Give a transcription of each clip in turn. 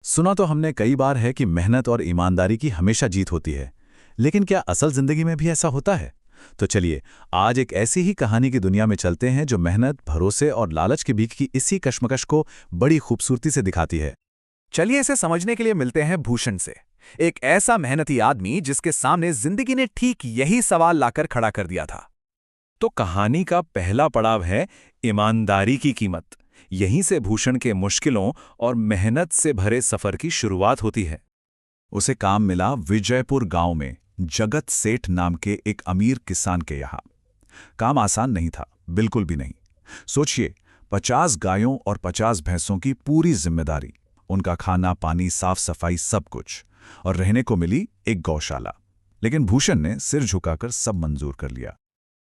सुना तो हमने कई बार है कि मेहनत और ईमानदारी की हमेशा जीत होती है। लेकिन क्या असल जिंदगी में भी ऐसा होता है? तो चलिए, आज एक ऐसी ही कहानी की दुनिया में चलते हैं जो मेहनत, भरोसे और लालच के बीच की इसी कश्मकश को बड़ी खूबसूरती से दिखाती है। चलिए इसे समझने के लिए मिलते हैं भूषण से। एक ऐसा मेहनती आदमी जिसके सामने जिंदगी ने ठीक यही सवाल लाकर खड़ा कर दिया था। तो कहानी का पहला पड़ाव है ईमानदारी की कीमत। यहीं से भूषण के मुश्किलों और मेहनत से भरे सफर की शुरुआत होती है। उसे काम मिला विजयपुर गांव में जगत सेठ नाम के एक अमीर किसान के यहाँ। काम आसान नहीं था, बिल्कुल भी नहीं। सोचिए, 50 गायों और 50 भैंसों की पूरी जिम्मेदारी, उनका खाना पानी साफ सफाई सब कुछ, और रहने को मिली एक गौशाला। लेकिन भूषण ने सिर झुकाकर सब मंजूर कर लिया।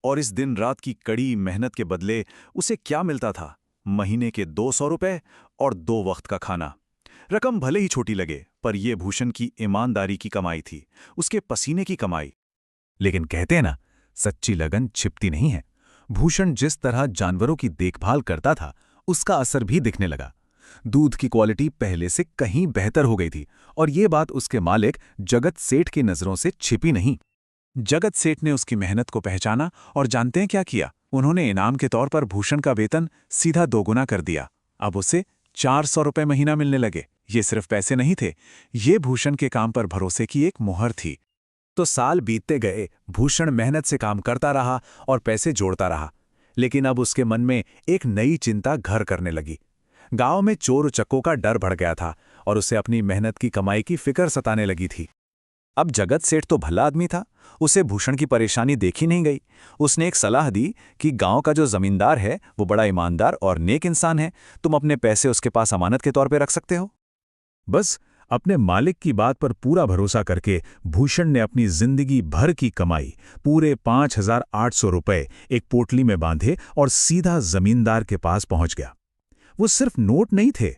और इस दिन रात की कड़ी मेहनत के बदले उसे क्या मिलता था? महीने के 200 रुपए और 2 वक्त का खाना। रकम भले ही छोटी लगे, पर यह भूषण की ईमानदारी की कमाई थी, उसके पसीने की कमाई। लेकिन कहते हैं ना, सच्ची लगन छिपती नहीं है। भूषण जिस तरह जानवरों की देखभाल करता था, उसका असर भी दिखने लगा। दूध की क्वालिटी पहले से कहीं बेहतर हो गई थी, और ये बात उसके मालिक जगत सेठ की नजरों से छिपी नहीं। जगत सेठ ने उसकी मेहनत को पहचाना और जानते हैं क्या किया? उन्होंने इनाम के तौर पर भूषण का वेतन सीधा दोगुना कर दिया। अब उसे 400 रुपए महीना मिलने लगे। ये सिर्फ पैसे नहीं थे, ये भूषण के काम पर भरोसे की एक मुहर थी। तो साल बीतते गए, भूषण मेहनत से काम करता रहा और पैसे जोड़ता रहा। लेकिन अब उसके मन में एक नई चिंता घर करने लगी। गांव में चोर उचक्कों का डर बढ़ गया था और उसे अपनी मेहनत की कमाई की फिक्र सताने लगी थी। अब जगत सेठ तो भला आदमी था, उसे भूषण की परेशानी देखी नहीं गई। उसने एक सलाह दी कि गांव का जो जमींदार है वो बड़ा ईमानदार और नेक इंसान है, तुम अपने पैसे उसके पास अमानत के तौर पे रख सकते हो। बस अपने मालिक की बात पर पूरा भरोसा करके भूषण ने अपनी जिंदगी भर की कमाई पूरे 5,800 रुपए एक पोटली में बांधे और सीधा जमींदार के पास पहुंच गया। वो सिर्फ नोट नहीं थे,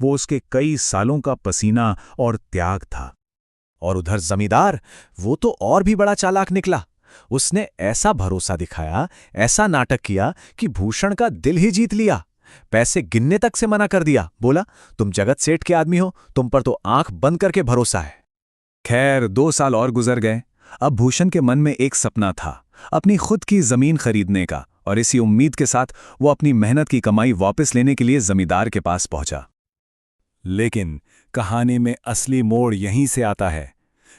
वो उसके कई सालों का पसीना और त्याग था। और उधर जमींदार, वो तो और भी बड़ा चालाक निकला। उसने ऐसा भरोसा दिखाया, ऐसा नाटक किया कि भूषण का दिल ही जीत लिया। पैसे गिनने तक से मना कर दिया। बोला, तुम जगत सेठ के आदमी हो, तुम पर तो आंख बंद करके भरोसा है। खैर 2 साल और गुजर गए। अब भूषण के मन में एक सपना था, अपनी खुद की जमीन खरीदने का, और इसी उम्मीद के साथ वो अपनी मेहनत की कमाई वापस लेने के लिए जमींदार के पास पहुंचा। लेकिन कहानी में असली मोड़ यहीं से आता है।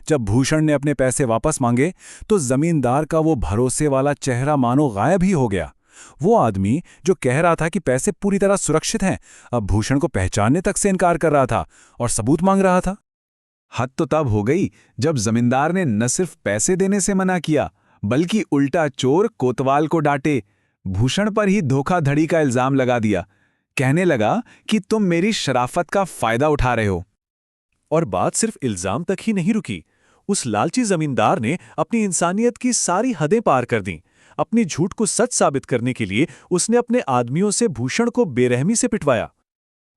जब भूषण ने अपने पैसे वापस मांगे तो जमींदार का वो भरोसे वाला चेहरा मानो गायब ही हो गया। वो आदमी जो कह रहा था कि पैसे पूरी तरह सुरक्षित हैं, अब भूषण को पहचानने तक से इनकार कर रहा था और सबूत मांग रहा था। हद तो तब हो गई जब जमींदार ने न सिर्फ पैसे देने से मना किया, बल्कि उल्टा चोर कोतवाल को डांटे, भूषण पर ही धोखाधड़ी का इल्जाम लगा दिया। कहने लगा कि तुम मेरी शराफत का फायदा उठा रहे हो। और बात सिर्फ इल्जाम तक ही नहीं रुकी। उस लालची जमींदार ने अपनी इंसानियत की सारी हदें पार कर दी। अपनी झूठ को सच साबित करने के लिए उसने अपने आदमियों से भूषण को बेरहमी से पिटवाया।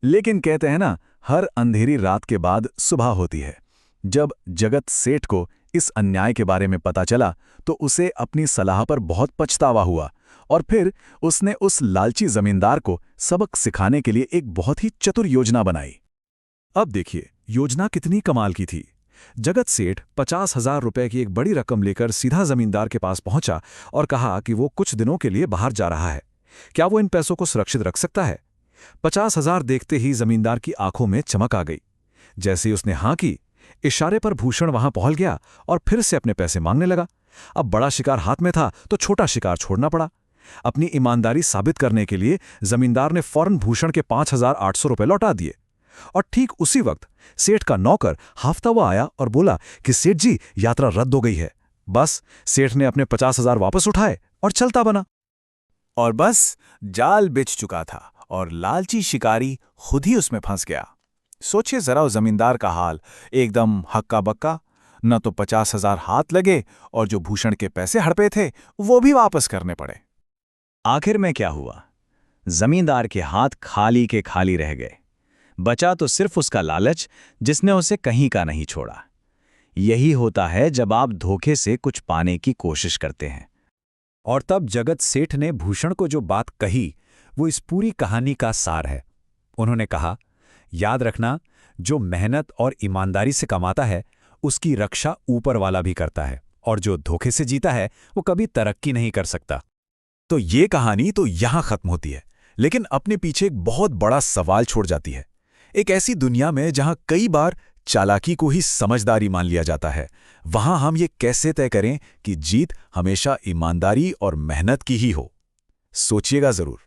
लेकिन कहते हैं ना, हर अंधेरी रात के बाद सुबह होती है। जब जगत सेठ को इस अन्याय के बारे में पता चला तो उसे अपनी सलाह पर बहुत पछतावा हुआ, और फिर उसने उस लालची जमींदार को सबक सिखाने के लिए एक बहुत ही चतुर योजना बनाई। अब देखिए, योजना कितनी कमाल की थी। जगत सेठ 50,000 रुपए की एक बड़ी रकम लेकर सीधा जमींदार के पास पहुंचा और कहा कि वो कुछ दिनों के लिए बाहर जा रहा है, क्या वो इन पैसों को सुरक्षित रख सकता है। 50,000 देखते ही जमींदार की आंखों में चमक आ गई। जैसे ही उसने हां की, इशारे पर भूषण वहां पहुंच गया और फिर से अपने पैसे मांगने लगा। अब बड़ा शिकार हाथ में था तो छोटा शिकार छोड़ना पड़ा। अपनी ईमानदारी साबित करने के लिए जमींदार ने फौरन भूषण के 5,800 रुपए लौटा दिए। और ठीक उसी वक्त सेठ का नौकर हाफता हुआ आया और बोला कि सेठ जी, यात्रा रद्द हो गई है। बस सेठ ने अपने 50,000 वापस उठाए और चलता बना। और बस जाल बिछ चुका था और लालची शिकारी खुद ही उसमें फंस गया। सोचिए जरा उस जमींदार का हाल, एकदम हक्का बक्का। न तो 50,000 हाथ लगे और जो भूषण के पैसे हड़पे थे वो भी वापस करने पड़े। आखिर में क्या हुआ? जमींदार के हाथ खाली के खाली रह गए। बचा तो सिर्फ उसका लालच, जिसने उसे कहीं का नहीं छोड़ा। यही होता है जब आप धोखे से कुछ पाने की कोशिश करते हैं। और तब जगत सेठ ने भूषण को जो बात कही वो इस पूरी कहानी का सार है। उन्होंने कहा, याद रखना, जो मेहनत और ईमानदारी से कमाता है उसकी रक्षा ऊपर वाला भी करता है, और जो धोखे से जीता है वो कभी तरक्की नहीं कर सकता। तो ये कहानी तो यहां खत्म होती है, लेकिन अपने पीछे एक बहुत बड़ा सवाल छोड़ जाती है। एक ऐसी दुनिया में जहां कई बार चालाकी को ही समझदारी मान लिया जाता है, वहां हम ये कैसे तय करें कि जीत हमेशा ईमानदारी और मेहनत की ही हो? सोचिएगा जरूर।